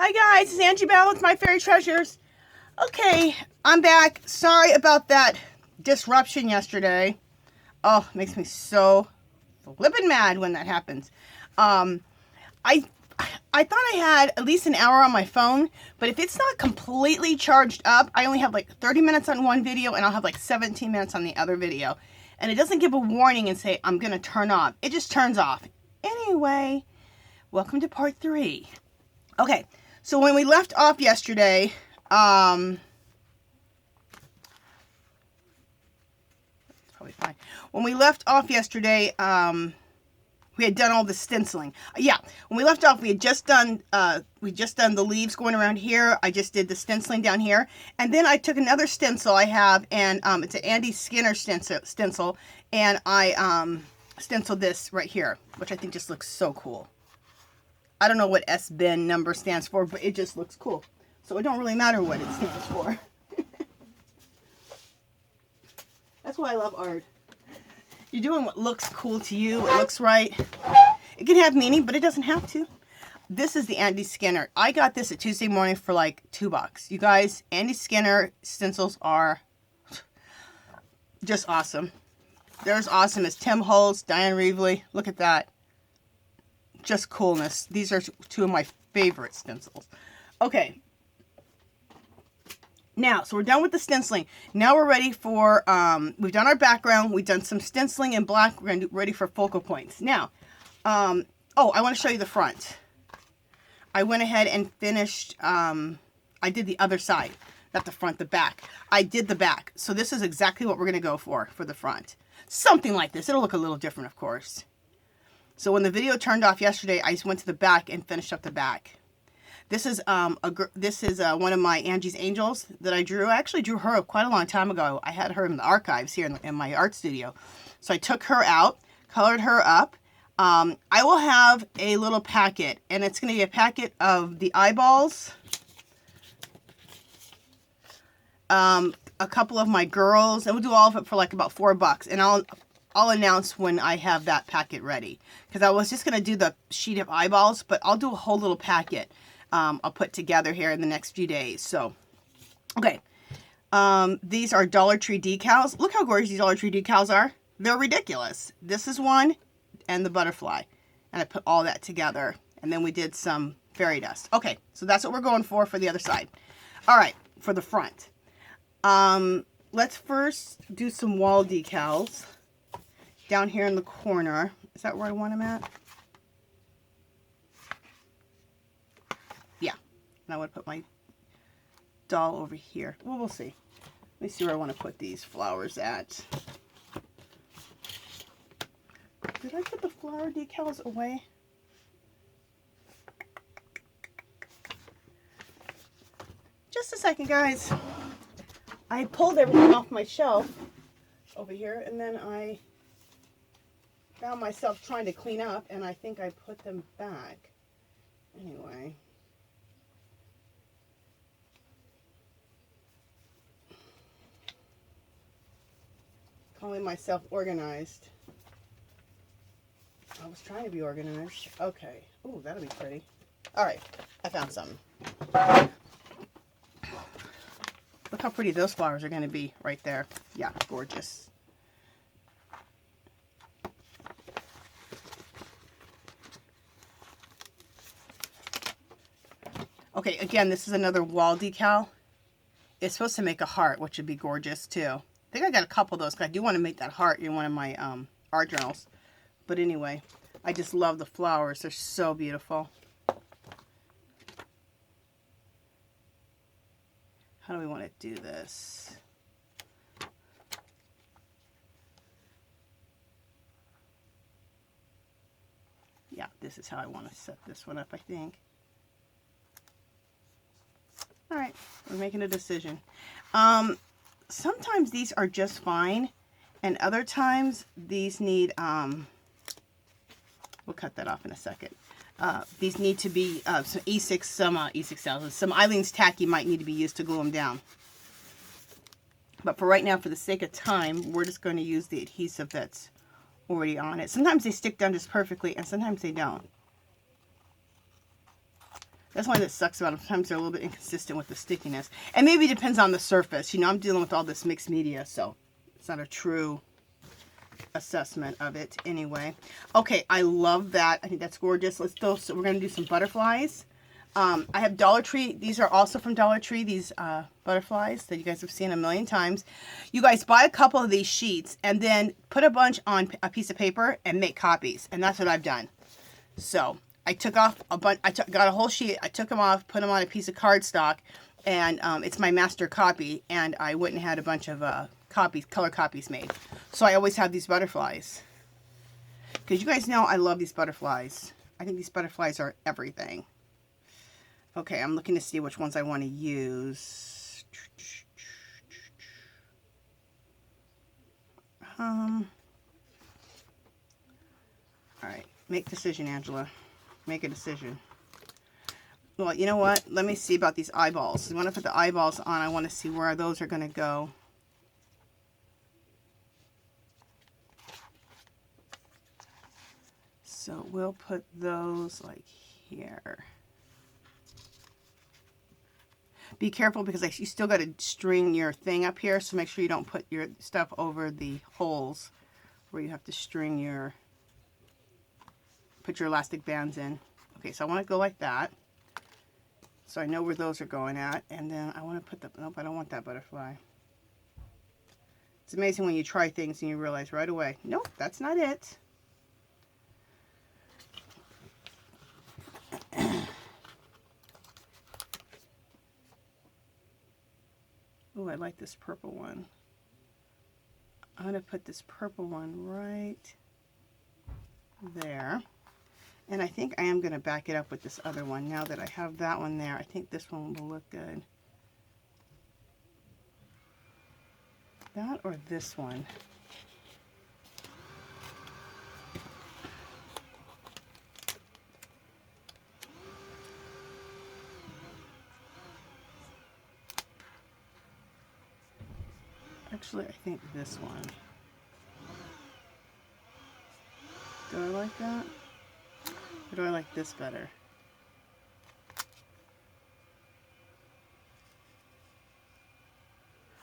Hi guys, it's Angie Bell with My Fairy Treasures. Okay, I'm back. Sorry about that disruption yesterday. Oh, it makes me so flippin' mad when that happens. I thought I had at least an hour on my phone, but if it's not completely charged up, I only have like 30 minutes on one video and I'll have like 17 minutes on the other video. And it doesn't give a warning and say, I'm going to turn off. It just turns off. Anyway, welcome to part 3. Okay, so when we left off yesterday, probably fine. When we left off yesterday, we had done all the stenciling. Yeah, when we left off, we had just done the leaves going around here. I just did the stenciling down here, and then I took another stencil I have, and it's an Andy Skinner stencil, and I stenciled this right here, which I think just looks so cool. I don't know what S-bin number stands for, but it just looks cool. So it don't really matter what it stands for. That's why I love art. You're doing what looks cool to you, what looks right. It can have meaning, but it doesn't have to. This is the Andy Skinner. I got this at Tuesday morning for like $2. You guys, Andy Skinner stencils are just awesome. They're as awesome as Tim Holtz, Diane Reevely. Look at that. Just coolness. These are two of my favorite stencils. Okay. Now, so we're done with the stenciling. Now we're ready for, we've done our background. We've done some stenciling in black. We're going to be ready for focal points. Now, oh, I want to show you the front. I went ahead and finished, I did the other side. Not the front, the back. I did the back. So this is exactly what we're going to go for the front. Something like this. It'll look a little different, of course. So when the video turned off yesterday, I just went to the back and finished up the back. This is one of my Angie's Angels that I drew. I actually drew her quite a long time ago. I had her in the archives here in my art studio. So I took her out, colored her up. I will have a little packet, and it's going to be a packet of the eyeballs, a couple of my girls, and we'll do all of it for like about $4. And I'll announce when I have that packet ready. Because I was just going to do the sheet of eyeballs, but I'll do a whole little packet I'll put together here in the next few days. So, okay. These are Dollar Tree decals. Look how gorgeous these Dollar Tree decals are. They're ridiculous. This is one, and the butterfly. And I put all that together. And then we did some fairy dust. Okay, so that's what we're going for the other side. All right, for the front. Let's first do some wall decals. Down here in the corner. Is that where I want them at? Yeah. And I would put my doll over here. Well, we'll see. Let me see where I want to put these flowers at. Did I put the flower decals away? Just a second, guys. I pulled everything off my shelf over here, and then I found myself trying to clean up, and I think I put them back. Anyway. Calling myself organized. I was trying to be organized. Okay. Ooh, that'll be pretty. Alright, I found something. Look how pretty those flowers are going to be right there. Yeah, gorgeous. Okay, again, this is another wall decal. It's supposed to make a heart, which would be gorgeous too. I think I got a couple of those because I do want to make that heart in one of my art journals. But anyway, I just love the flowers. They're so beautiful. How do we want to do this? Yeah, this is how I want to set this one up, I think. All right, we're making a decision. Sometimes these are just fine, and other times these need, we'll cut that off in a second. These need to be some some Eileen's Tacky might need to be used to glue them down. But for right now, for the sake of time, we're just going to use the adhesive that's already on it. Sometimes they stick down just perfectly, and sometimes they don't. That's why that sucks about them. Sometimes they're a little bit inconsistent with the stickiness. And maybe it depends on the surface. You know, I'm dealing with all this mixed media, so it's not a true assessment of it anyway. Okay, I love that. I think that's gorgeous. Let's go. So we're going to do some butterflies. I have Dollar Tree. These are also from Dollar Tree, these butterflies that you guys have seen a million times. You guys buy a couple of these sheets and then put a bunch on a piece of paper and make copies. And that's what I've done. So I took off a bunch. Got a whole sheet. I took them off, put them on a piece of cardstock, and it's my master copy. And I went and had a bunch of color copies made. So I always have these butterflies. Because you guys know I love these butterflies. I think these butterflies are everything. Okay, I'm looking to see which ones I want to use. All right, make a decision, Angela. Make a decision. Well, you know what? Let me see about these eyeballs. I want to put the eyeballs on. I want to see where those are going to go. So we'll put those like here. Be careful because you still got to string your thing up here, so make sure you don't put your stuff over the holes where you have to string your, put your elastic bands in. Okay, so I want to go like that. So I know where those are going at, and then I want to put the, nope, I don't want that butterfly. It's amazing when you try things and you realize right away, nope, that's not it. Oh, I like this purple one. I'm going to put this purple one right there. And I think I am going to back it up with this other one. Now that I have that one there, I think this one will look good. That or this one? Actually, I think this one. Do I like that? Or do I like this better?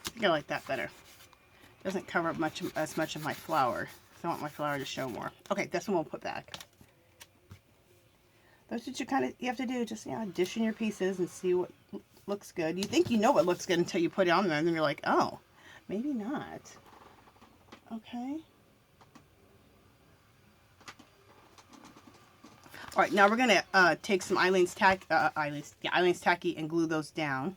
I think I like that better. Doesn't cover up as much of my flower. So I want my flower to show more. Okay, this one we'll put back. That's what you have to do. Just, you know, audition your pieces and see what looks good. You think you know what looks good until you put it on there, and then you're like, oh, maybe not. Okay. All right, now we're gonna take some Eileen's Tacky and glue those down.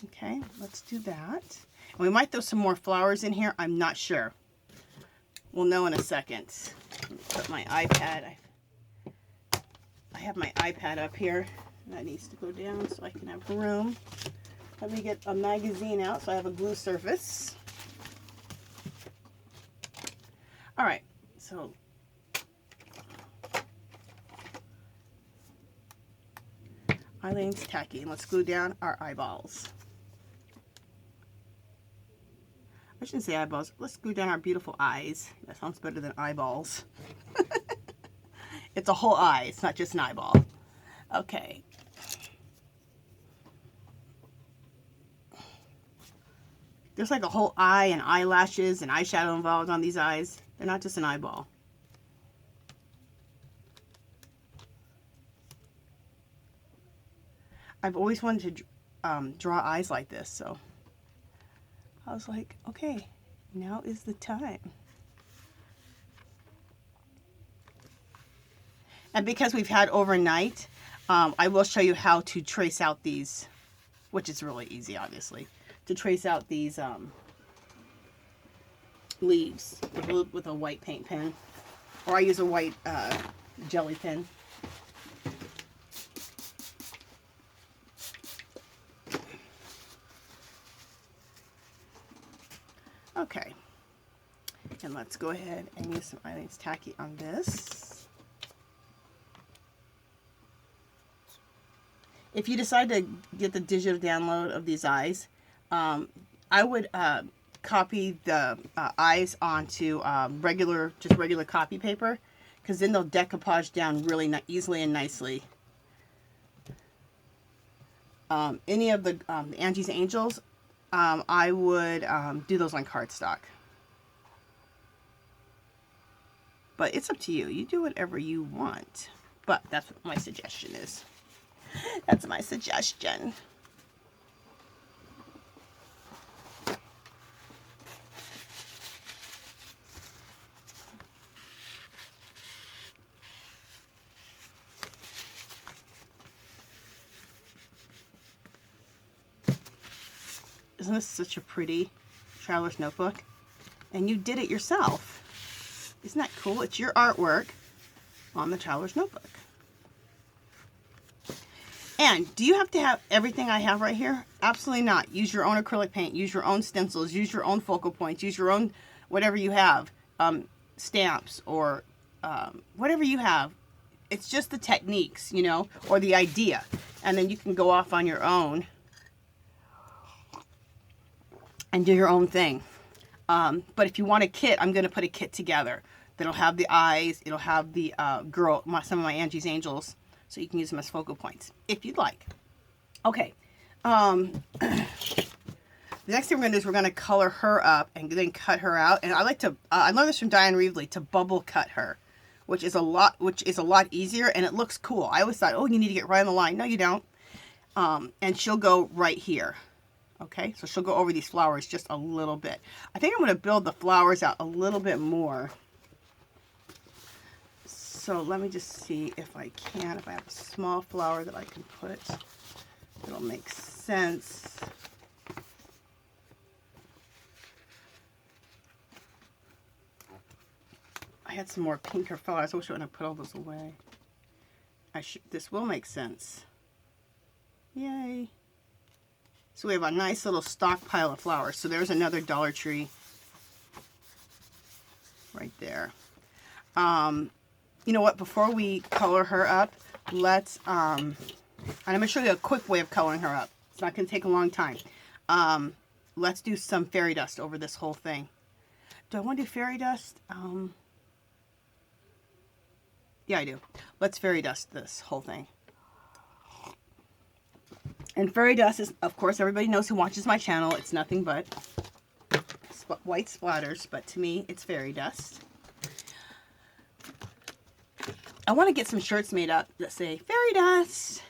Okay, let's do that. And we might throw some more flowers in here. I'm not sure. We'll know in a second. Put my iPad. I have my iPad up here. That needs to go down so I can have room. Let me get a magazine out so I have a glue surface. All right, so Eileen's Tacky. Let's glue down our eyeballs. I shouldn't say eyeballs. Let's glue down our beautiful eyes. That sounds better than eyeballs. It's a whole eye. It's not just an eyeball. Okay. There's like a whole eye and eyelashes and eyeshadow involved on these eyes. They're not just an eyeball. I've always wanted to draw eyes like this, so I was like, okay, now is the time. And because we've had overnight, I will show you how to trace out these, which is really easy, obviously, to trace out these leaves with a white paint pen, or I use a white jelly pen. Okay, and let's go ahead and use some Eileen's Tacky on this. If you decide to get the digital download of these eyes, I would copy the eyes onto regular copy paper, because then they'll decoupage down really easily and nicely. Any of the Angie's Angels, I would do those on cardstock. But it's up to you. You do whatever you want. But that's what my suggestion is. That's my suggestion. Isn't this such a pretty traveler's notebook? And you did it yourself. Isn't that cool? It's your artwork on the traveler's notebook. And do you have to have everything I have right here? Absolutely not. Use your own acrylic paint. Use your own stencils. Use your own focal points. Use your own whatever you have. Stamps or whatever you have. It's just the techniques, you know, or the idea. And then you can go off on your own and do your own thing. But if you want a kit, I'm going to put a kit together that'll have the eyes. It'll have the some of my Angie's Angels. So you can use them as focal points, if you'd like. Okay. The next thing we're going to do is we're going to color her up and then cut her out. And I like to, I learned this from Diane Reevely, to bubble cut her, which is a lot easier, and it looks cool. I always thought, oh, you need to get right on the line. No, you don't. And she'll go right here. Okay, so she'll go over these flowers just a little bit. I think I'm going to build the flowers out a little bit more. So let me just see if I can, if I have a small flower that I can put, it'll make sense. I had some more pinker flowers. I wish I wouldn't have put all those away. This will make sense. Yay. So we have a nice little stockpile of flowers. So there's another Dollar Tree right there. You know what, before we color her up, let's, and I'm going to show you a quick way of coloring her up. It's not going to take a long time. Let's do some fairy dust over this whole thing. Do I want to do fairy dust? Yeah, I do. Let's fairy dust this whole thing. And fairy dust is, of course, everybody knows who watches my channel, it's nothing but white splatters, but to me, it's fairy dust. I want to get some shirts made up that say fairy dust.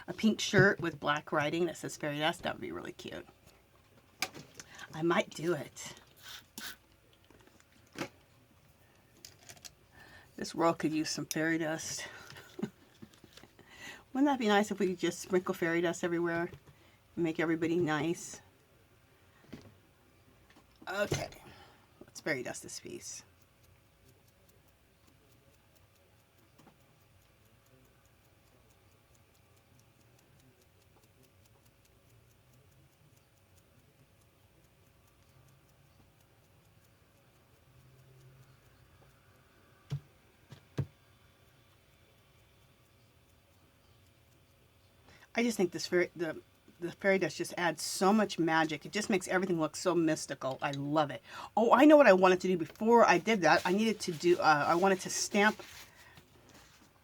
A pink shirt with black writing that says fairy dust. That would be really cute. I might do it. This world could use some fairy dust. Wouldn't that be nice if we could just sprinkle fairy dust everywhere and make everybody nice? Okay. Let's fairy dust this piece. I just think this the fairy dust just adds so much magic. It just makes everything look so mystical. I love it. Oh, I know what I wanted to do before I did that. I needed to do, I wanted to stamp.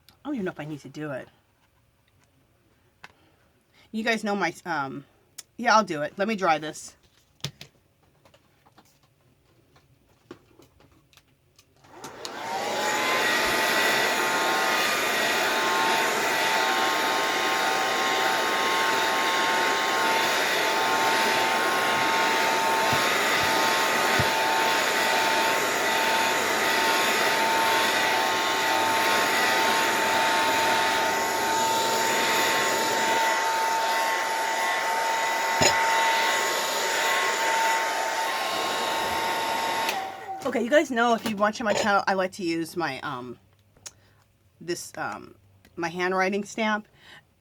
I don't even know if I need to do it. You guys know my, yeah, I'll do it. Let me dry this. Okay, you guys know if you watch on my channel, I like to use my my handwriting stamp,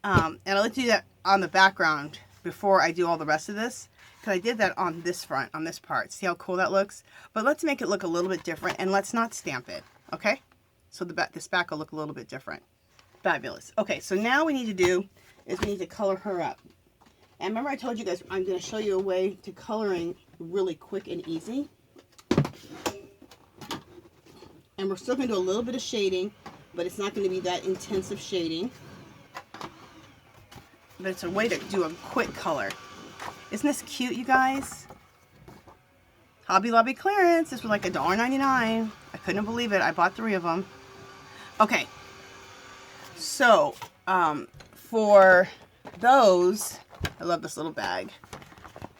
and I like to do that on the background before I do all the rest of this, because I did that on this front, on this part. See how cool that looks? But let's make it look a little bit different, and let's not stamp it, okay? So this back will look a little bit different. Fabulous. Okay, so now we need to do is we need to color her up. And remember I told you guys I'm going to show you a way to coloring really quick and easy. And we're still going to do a little bit of shading, but it's not going to be that intensive shading. But it's a way to do a quick color. Isn't this cute, you guys? Hobby Lobby clearance. This was like $1.99. I couldn't believe it. I bought 3 of them. Okay. So, for those, I love this little bag.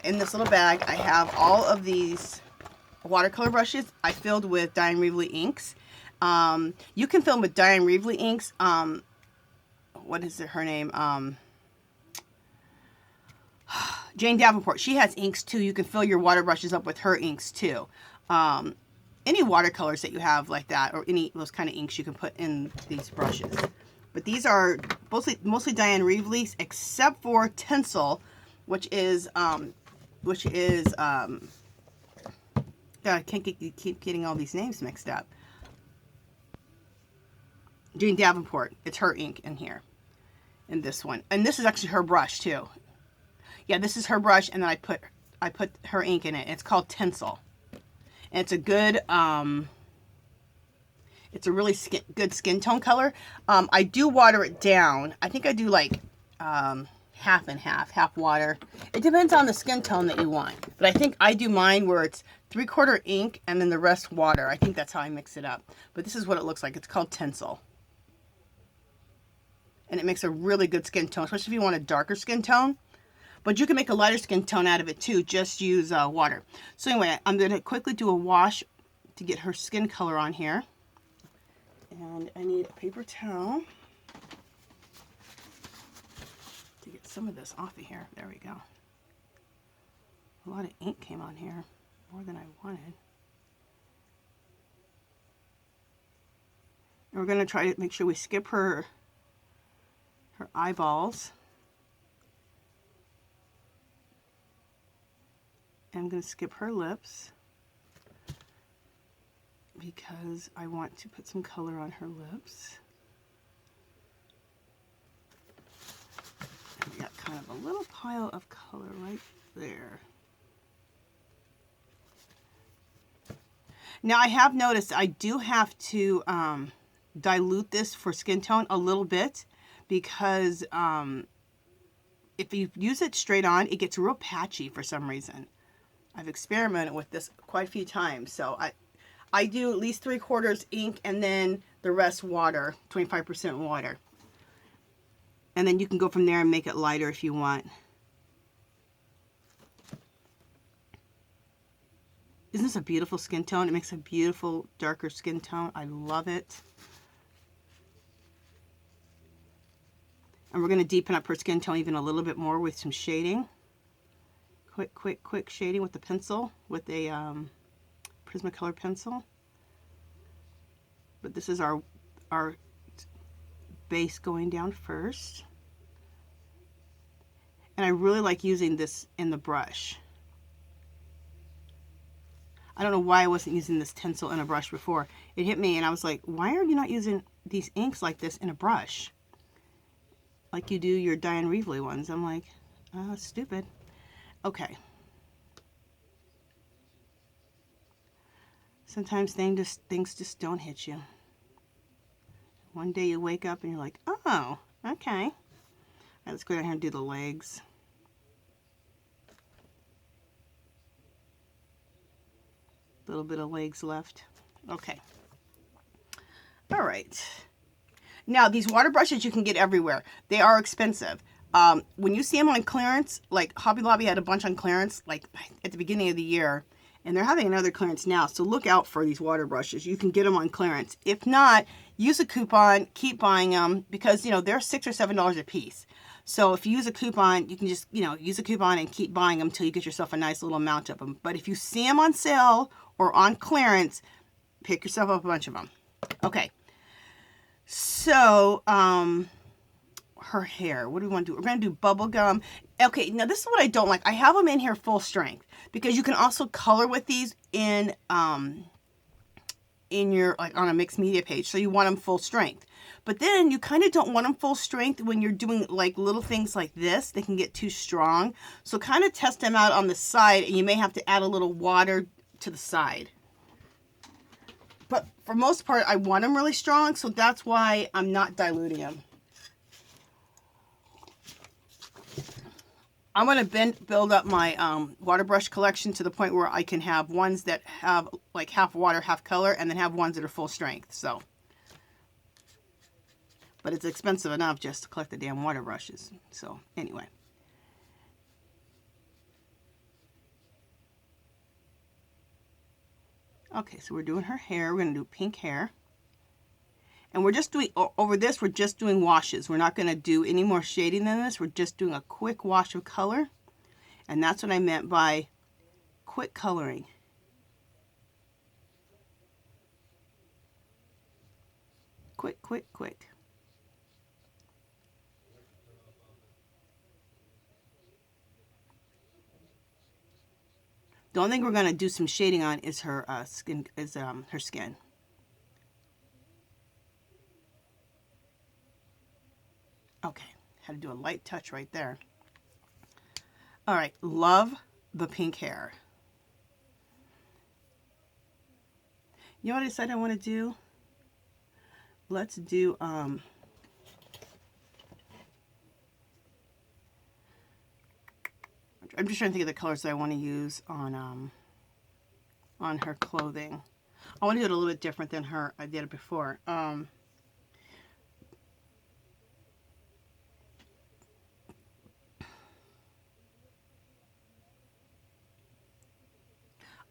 In this little bag, I have all of these watercolor brushes I filled with Diane Reevely inks. You can fill them with Diane Reevely inks. What is her name? Jane Davenport. She has inks too. You can fill your water brushes up with her inks too. Any watercolors that you have like that, or any those kind of inks you can put in these brushes. But these are mostly Diane Reevely's, except for Stenciling, which is God, I can't keep getting all these names mixed up. Jane Davenport. It's her ink in here. In this one. And this is actually her brush too. Yeah, this is her brush, and then I put her ink in it. It's called Stenciling. And it's a good it's a really good skin tone color. I do water it down. I think I do like half and half water. It depends on the skin tone that you want. But I think I do mine where it's 3/4 ink and then the rest water. I think that's how I mix it up. But this is what it looks like. It's called Stenciling. And it makes a really good skin tone, especially if you want a darker skin tone. But you can make a lighter skin tone out of it too. Just use water. So anyway, I'm going to quickly do a wash to get her skin color on here. And I need a paper towel to get some of this off of here. There we go. A lot of ink came on here, more than I wanted. And we're going to try to make sure we skip her eyeballs. I'm going to skip her lips because I want to put some color on her lips. And we got kind of a little pile of color right there. Now I have noticed I do have to dilute this for skin tone a little bit because if you use it straight on, it gets real patchy for some reason. I've experimented with this quite a few times. So I do at least 3/4 ink and then the rest water, 25% water. And then you can go from there and make it lighter if you want. Isn't this a beautiful skin tone? It makes a beautiful darker skin tone. I love it. And we're going to deepen up her skin tone even a little bit more with some shading. Quick shading with the pencil, with a Prismacolor pencil. But this is our base going down first. And I really like using this in the brush. I don't know why I wasn't using this Stenciling in a brush before. It hit me and I was like, why are you not using these inks like this in a brush? Like you do your Diane Reevely ones. I'm like, stupid. Okay. Sometimes things just don't hit you. One day you wake up and you're like, oh, okay. All right, let's go down here and do the legs. A little bit of legs left. Okay. All right. Now, these water brushes you can get everywhere. They are expensive. When you see them on clearance, like Hobby Lobby had a bunch on clearance, like at the beginning of the year, and they're having another clearance now, so look out for these water brushes. You can get them on clearance. If not, use a coupon, keep buying them, because, they're $6 or $7 a piece. So if you use a coupon, you can just, use a coupon and keep buying them until you get yourself a nice little amount of them. But if you see them on sale or on clearance, pick yourself up a bunch of them. Okay. So, her hair. What do we want to do? We're going to do bubble gum. Okay, now this is what I don't like. I have them in here full strength because you can also color with these in your, like, on a mixed media page. So you want them full strength. But then you kind of don't want them full strength when you're doing like little things like this. They can get too strong. So kind of test them out on the side, and you may have to add a little water to the side. But for most part, I want them really strong, so that's why I'm not diluting them. I'm going to build up my water brush collection to the point where I can have ones that have like half water, half color, and then have ones that are full strength. So, but it's expensive enough just to collect the damn water brushes. So, anyway. Okay, so we're doing her hair. We're going to do pink hair. And we're just doing, over this, we're just doing washes. We're not going to do any more shading than this. We're just doing a quick wash of color. And that's what I meant by quick coloring. Quick, quick, quick. The only thing we're going to do some shading on is her skin. Her skin. Okay, had to do a light touch right there. All right, love the pink hair. You know what I decided I want to do? Let's do I'm just trying to think of the colors that I want to use on her clothing. I want to do it a little bit different than I did it before. All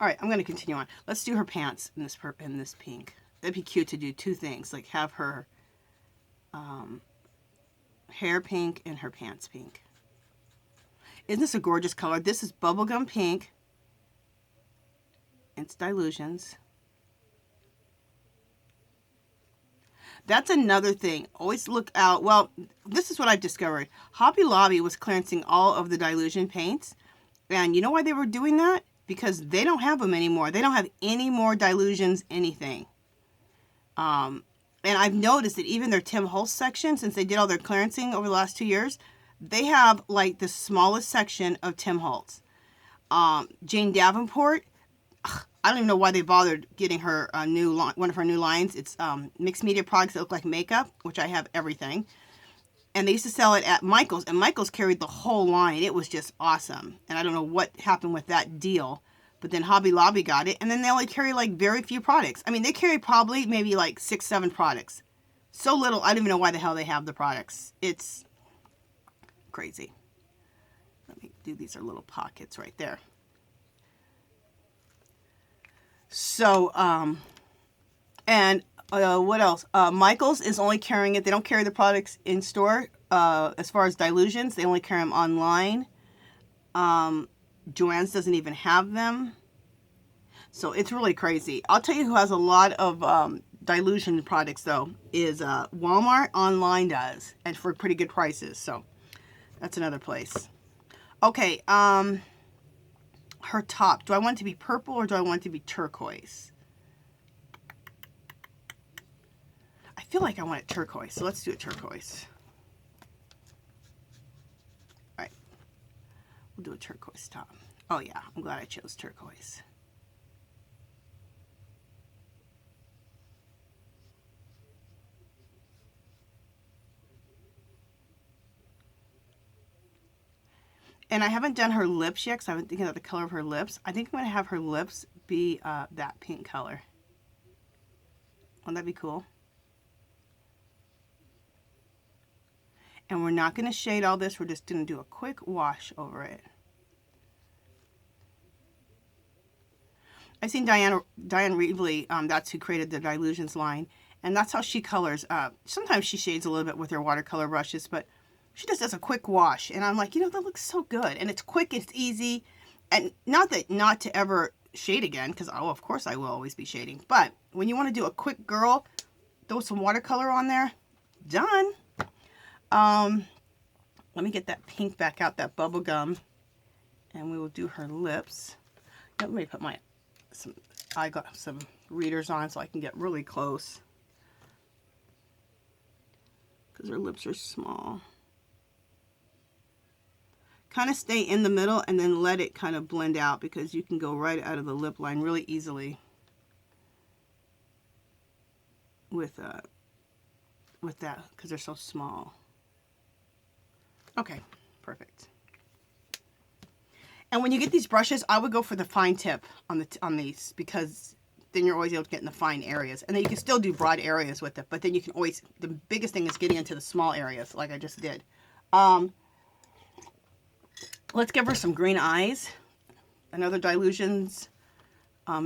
right, I'm going to continue on. Let's do her pants in this pink. That'd be cute to do two things, like have her hair pink and her pants pink. Isn't this a gorgeous color? This is bubblegum pink. It's Dilutions. That's another thing. Always look out. Well, this is what I've discovered. Hobby Lobby was clearancing all of the Dilution paints. And you know why they were doing that? Because they don't have them anymore. They don't have any more Dilutions anything. And I've noticed that even their Tim Holtz section, since they did all their clearancing over the last 2 years, they have like the smallest section of Tim Holtz. Jane Davenport, I don't even know why they bothered getting her a new line, one of her new lines. It's mixed media products that look like makeup, which I have everything. And they used to sell it at Michael's, and Michael's carried the whole line. It was just awesome. And I don't know what happened with that deal. But then Hobby Lobby got it, and then they only carry like very few products. I mean, they carry probably maybe like 6, 7 products. So little, I don't even know why the hell they have the products. It's crazy. Let me do these are little pockets right there. So, what else? Michael's is only carrying it. They don't carry the products in store. As far as Dilutions, they only carry them online. Joann's doesn't even have them. So it's really crazy. I'll tell you who has a lot of Dilution products though is Walmart. Online does, and for pretty good prices. So that's another place. Okay, her top. Do I want it to be purple or do I want it to be turquoise? I feel like I want it turquoise, so let's do a turquoise. All right, we'll do a turquoise top. Oh yeah, I'm glad I chose turquoise. And I haven't done her lips yet because I've been thinking of the color of her lips. I think I'm going to have her lips be that pink color. Wouldn't that be cool? And we're not going to shade all this. We're just going to do a quick wash over it. I've seen Diane Reevely, that's who created the Dilutions line. And that's how she colors. Sometimes she shades a little bit with her watercolor brushes, but she just does a quick wash. And I'm like, you know, that looks so good. And it's quick, it's easy. And not to ever shade again, because, oh, of course I will always be shading. But when you want to do a quick girl, throw some watercolor on there, done. Let me get that pink back out, that bubble gum. And we will do her lips. Let me put I got some readers on so I can get really close. Because her lips are small. Kind of stay in the middle and then let it kind of blend out because you can go right out of the lip line really easily. with that because they're so small. Okay, perfect. And when you get these brushes, I would go for the fine tip on these, because then you're always able to get in the fine areas. And then you can still do broad areas with it, but then you can always, the biggest thing is getting into the small areas like I just did. Let's give her some green eyes. Another Dilutions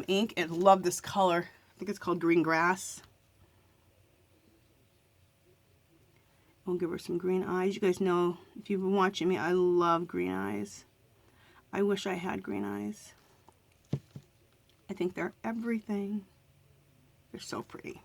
ink. And love this color. I think it's called Green Grass. We'll give her some green eyes. You guys know, if you've been watching me, I love green eyes. I wish I had green eyes. I think they're everything. They're so pretty.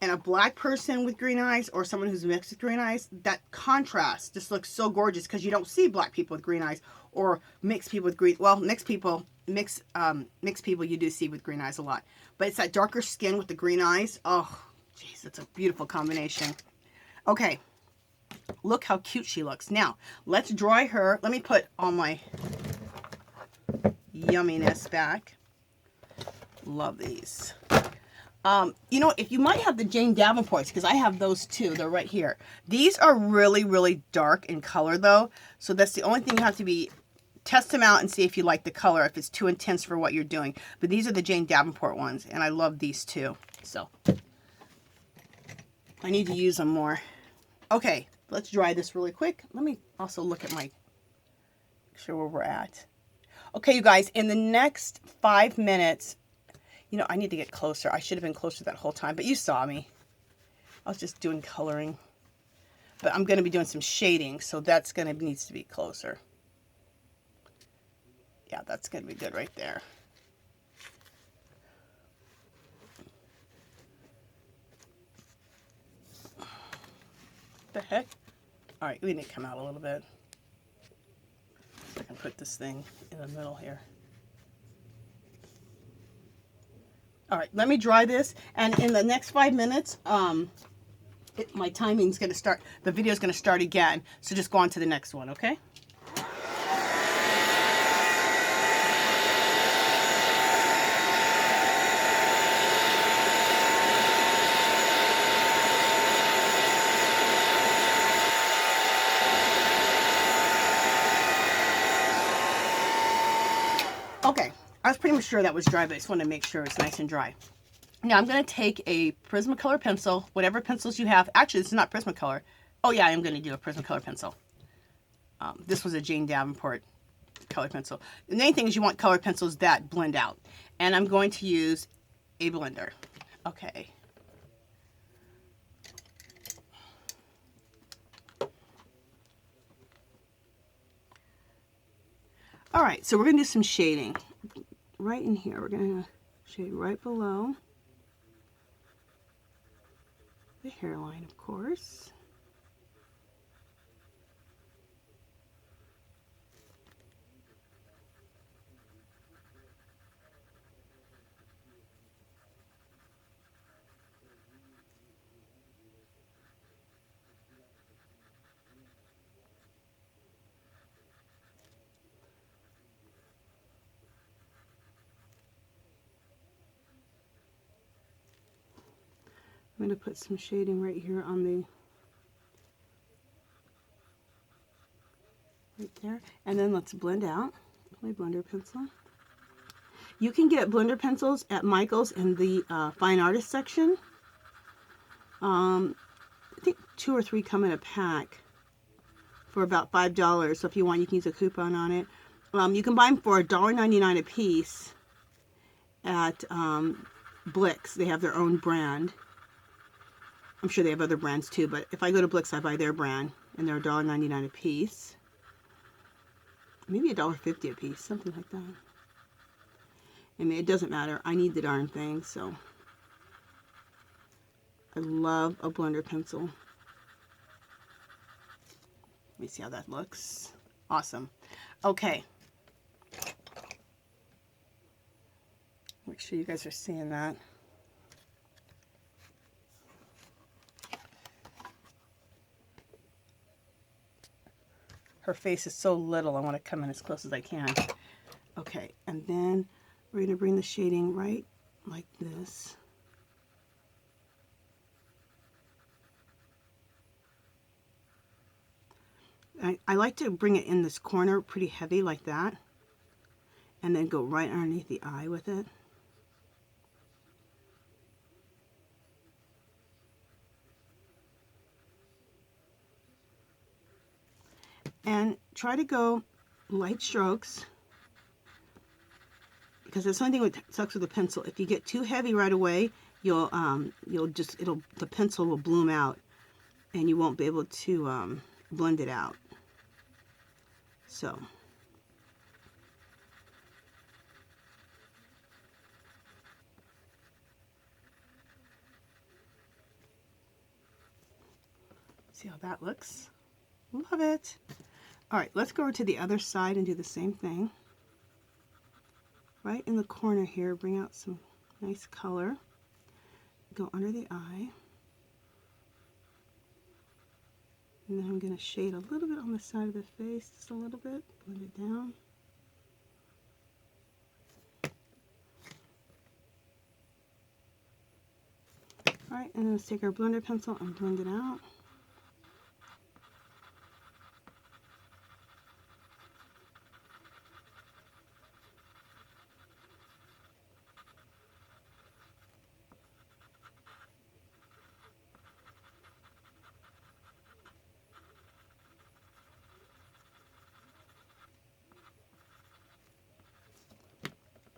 And a black person with green eyes, or someone who's mixed with green eyes, that contrast just looks so gorgeous, because you don't see black people with green eyes, or mixed people with green, well, mixed people you do see with green eyes a lot. But it's that darker skin with the green eyes. Oh, jeez, it's a beautiful combination. Okay. Look how cute she looks. Now, let's dry her. Let me put all my yumminess back. Love these. You know, if you might have the Jane Davenports, because I have those too. They're right here. These are really, really dark in color, though. So that's the only thing you have to be, test them out and see if you like the color, if it's too intense for what you're doing. But these are the Jane Davenport ones, and I love these too. So I need to use them more. Okay. Let's dry this really quick. Let me also look at my, make sure where we're at. Okay, you guys, in the next 5 minutes, you know, I need to get closer. I should have been closer that whole time, but you saw me. I was just doing coloring. But I'm going to be doing some shading, so that's going to needs to be closer. Yeah, that's going to be good right there. The heck? All right, we need to come out a little bit. I can put this thing in the middle here. All right, let me dry this, and in the next 5 minutes, my timing's going to start, the video's going to start again, so just go on to the next one, okay? Okay, I was pretty much sure that was dry, but I just want to make sure it's nice and dry. Now I'm going to take a Prismacolor pencil, whatever pencils you have. Actually, this is not Prismacolor. Oh yeah, I am going to do a Prismacolor pencil. This was a Jane Davenport color pencil. The main thing is you want color pencils that blend out. And I'm going to use a blender. Okay. All right, so we're going to do some shading. Right in here, we're going to shade right below the hairline, of course. I'm going to put some shading right here on the, right there. And then let's blend out my blender pencil. You can get blender pencils at Michael's in the Fine Artist section. I think 2 or 3 come in a pack for about $5. So if you want, you can use a coupon on it. You can buy them for $1.99 a piece at Blick's. They have their own brand. I'm sure they have other brands too, but if I go to Blick's, I buy their brand, and they're $1.99 a piece. Maybe $1.50 a piece, something like that. I mean, it doesn't matter. I need the darn thing, so. I love a blender pencil. Let me see how that looks. Awesome. Okay. Make sure you guys are seeing that. Her face is so little, I want to come in as close as I can. Okay, and then we're going to bring the shading right like this. I like to bring it in this corner pretty heavy like that, and then go right underneath the eye with it. And try to go light strokes, because that's the only thing that sucks with a pencil. If you get too heavy right away, you'll the pencil will bloom out, and you won't be able to blend it out. So. See how that looks? Love it. All right, let's go over to the other side and do the same thing. Right in the corner here, bring out some nice color. Go under the eye. And then I'm going to shade a little bit on the side of the face, just a little bit, blend it down. All right, and then let's take our blender pencil and blend it out.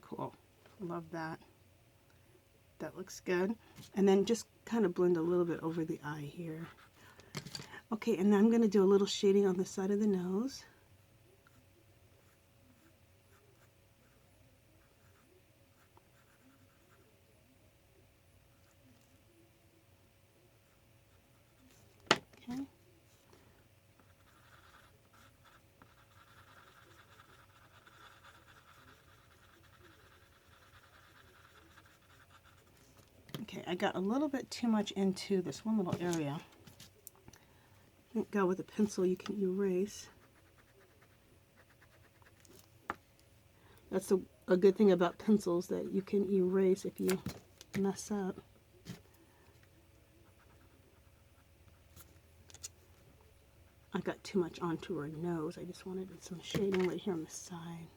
Cool. Love that. That looks good. And then just kind of blend a little bit over the eye here. Okay, and then I'm going to do a little shading on the side of the nose. Okay. Okay, I got a little bit too much into this one little area. Thank God with a pencil you can erase. That's a good thing about pencils, that you can erase if you mess up. I got too much onto her nose. I just wanted some shading right here on the side.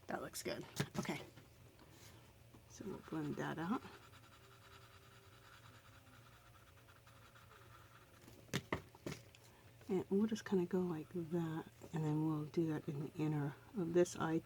That looks good. Okay. So we'll blend that out. And we'll just kind of go like that, and then we'll do that in the inner of this eye